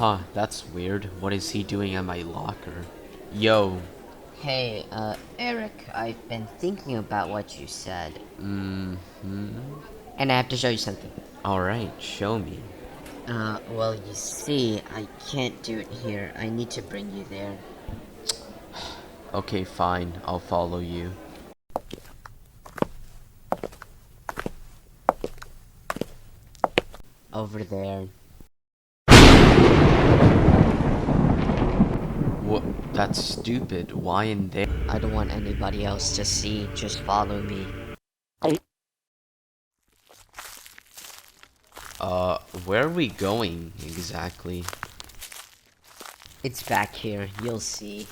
Huh, that's weird. What is he doing at my locker? Yo. Hey, Eric, I've been thinking about what you said. And I have to show you something. Alright, show me. Well, you see, I can't do it here. I need to bring you there. Okay, fine. I'll follow you. Over there. What? That's stupid. Why in there? I don't want anybody else to see. Just follow me. Where are we going exactly? It's back here. You'll see.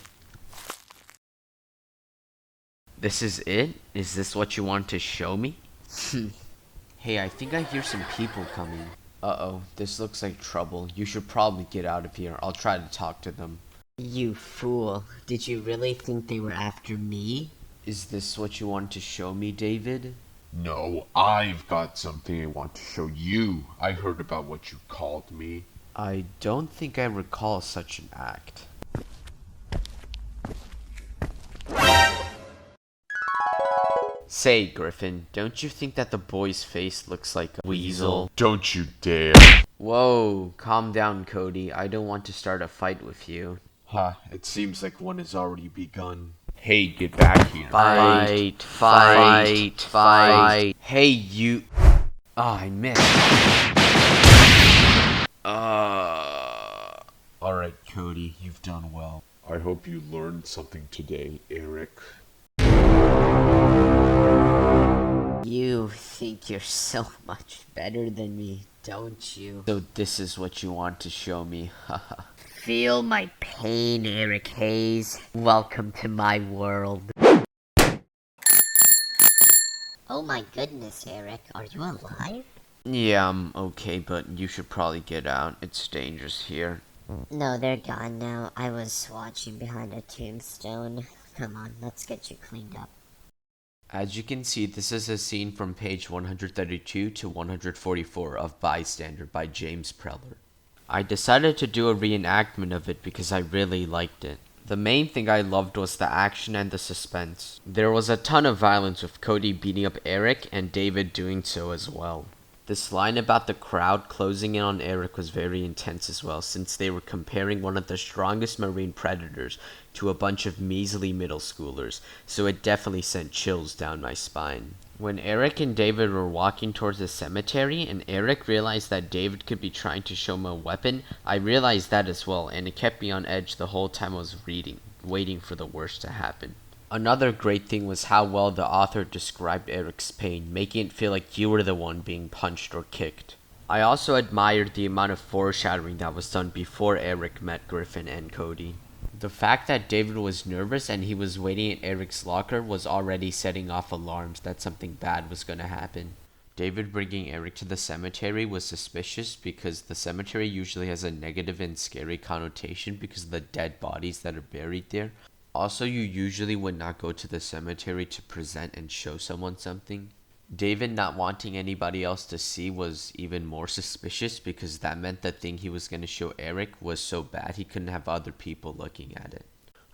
This is it? Is this what you want to show me? Hey, I think I hear some people coming. Uh-oh, this looks like trouble. You should probably get out of here. I'll try to talk to them. You fool. Did you really think they were after me? Is this what you want to show me, David? No, I've got something I want to show you. I heard about what you called me. I don't think I recall such an act. Say, Griffin, don't you think that the boy's face looks like a weasel? Don't you dare. Whoa, calm down, Cody. I don't want to start a fight with you. It seems like one has already begun. Hey, get back here. Fight. Hey, you. Oh, I missed. Alright, Cody, you've done well. I hope you learned something today, Eric. You think you're so much better than me, don't you? So this is what you want to show me, haha. Feel my pain, Eric Hayes. Welcome to my world. Oh my goodness, Eric. Are you alive? Yeah, I'm okay, but you should probably get out. It's dangerous here. No, they're gone now. I was watching behind a tombstone. Come on, let's get you cleaned up. As you can see, this is a scene from page 132 to 144 of Bystander by James Preller. I decided to do a reenactment of it because I really liked it. The main thing I loved was the action and the suspense. There was a ton of violence with Cody beating up Eric and David doing so as well. This line about the crowd closing in on Eric was very intense as well, since they were comparing one of the strongest marine predators to a bunch of measly middle schoolers, so it definitely sent chills down my spine. When Eric and David were walking towards the cemetery, and Eric realized that David could be trying to show him a weapon, I realized that as well, and it kept me on edge the whole time I was reading, waiting for the worst to happen. Another great thing was how well the author described Eric's pain, making it feel like you were the one being punched or kicked. I also admired the amount of foreshadowing that was done before Eric met Griffin and Cody. The fact that David was nervous and he was waiting at Eric's locker was already setting off alarms that something bad was going to happen. David bringing Eric to the cemetery was suspicious because the cemetery usually has a negative and scary connotation because of the dead bodies that are buried there. Also, you usually would not go to the cemetery to present and show someone something. David not wanting anybody else to see was even more suspicious because that meant the thing he was going to show Eric was so bad he couldn't have other people looking at it.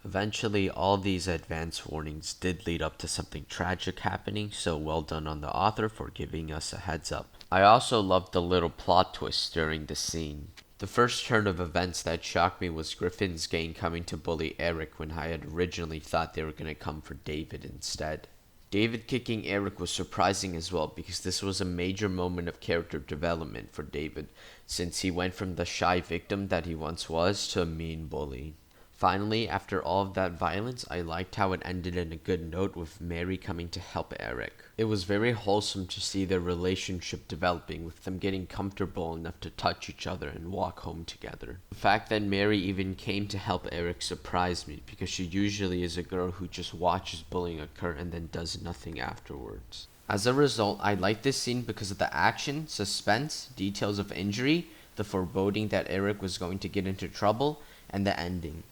Eventually, all these advance warnings did lead up to something tragic happening, so well done on the author for giving us a heads up. I also loved the little plot twists during the scene. The first turn of events that shocked me was Griffin's gang coming to bully Eric when I had originally thought they were going to come for David instead. David kicking Eric was surprising as well because this was a major moment of character development for David since he went from the shy victim that he once was to a mean bully. Finally, after all of that violence, I liked how it ended in a good note with Mary coming to help Eric. It was very wholesome to see their relationship developing with them getting comfortable enough to touch each other and walk home together. The fact that Mary even came to help Eric surprised me because she usually is a girl who just watches bullying occur and then does nothing afterwards. As a result, I liked this scene because of the action, suspense, details of injury, the foreboding that Eric was going to get into trouble, and the ending.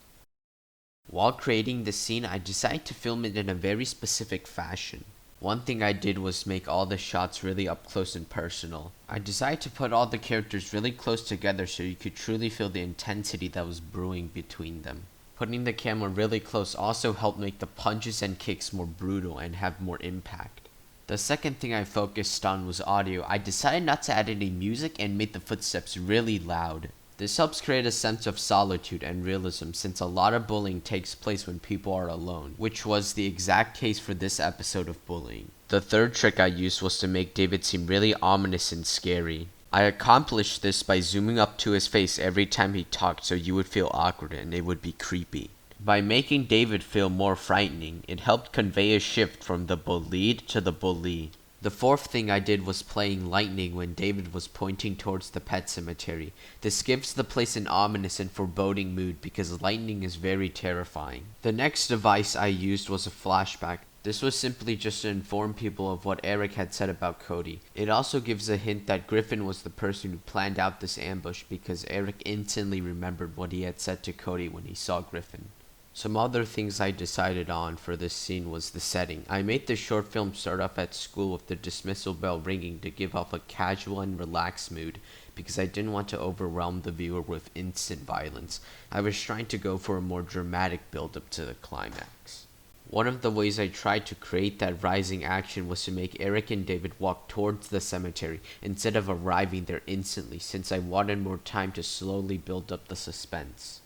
While creating this scene, I decided to film it in a very specific fashion. One thing I did was make all the shots really up close and personal. I decided to put all the characters really close together so you could truly feel the intensity that was brewing between them. Putting the camera really close also helped make the punches and kicks more brutal and have more impact. The second thing I focused on was audio. I decided not to add any music and made the footsteps really loud. This helps create a sense of solitude and realism since a lot of bullying takes place when people are alone, which was the exact case for this episode of bullying. The third trick I used was to make David seem really ominous and scary. I accomplished this by zooming up to his face every time he talked so you would feel awkward and it would be creepy. By making David feel more frightening, it helped convey a shift from the bullied to the bully. The fourth thing I did was playing lightning when David was pointing towards the pet cemetery. This gives the place an ominous and foreboding mood because lightning is very terrifying. The next device I used was a flashback. This was simply just to inform people of what Eric had said about Cody. It also gives a hint that Griffin was the person who planned out this ambush because Eric instantly remembered what he had said to Cody when he saw Griffin. Some other things I decided on for this scene was the setting. I made the short film start off at school with the dismissal bell ringing to give off a casual and relaxed mood because I didn't want to overwhelm the viewer with instant violence. I was trying to go for a more dramatic build-up to the climax. One of the ways I tried to create that rising action was to make Eric and David walk towards the cemetery instead of arriving there instantly since I wanted more time to slowly build up the suspense.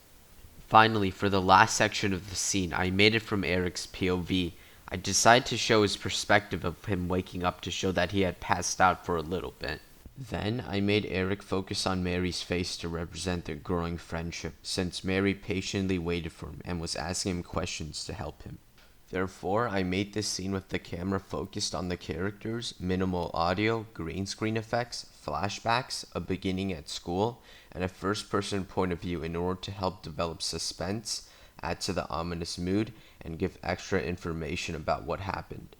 Finally, for the last section of the scene, I made it from Eric's POV. I decided to show his perspective of him waking up to show that he had passed out for a little bit. Then, I made Eric focus on Mary's face to represent their growing friendship, since Mary patiently waited for him and was asking him questions to help him. Therefore, I made this scene with the camera focused on the characters, minimal audio, green screen effects, flashbacks, a beginning at school, and a first-person point of view in order to help develop suspense, add to the ominous mood, and give extra information about what happened.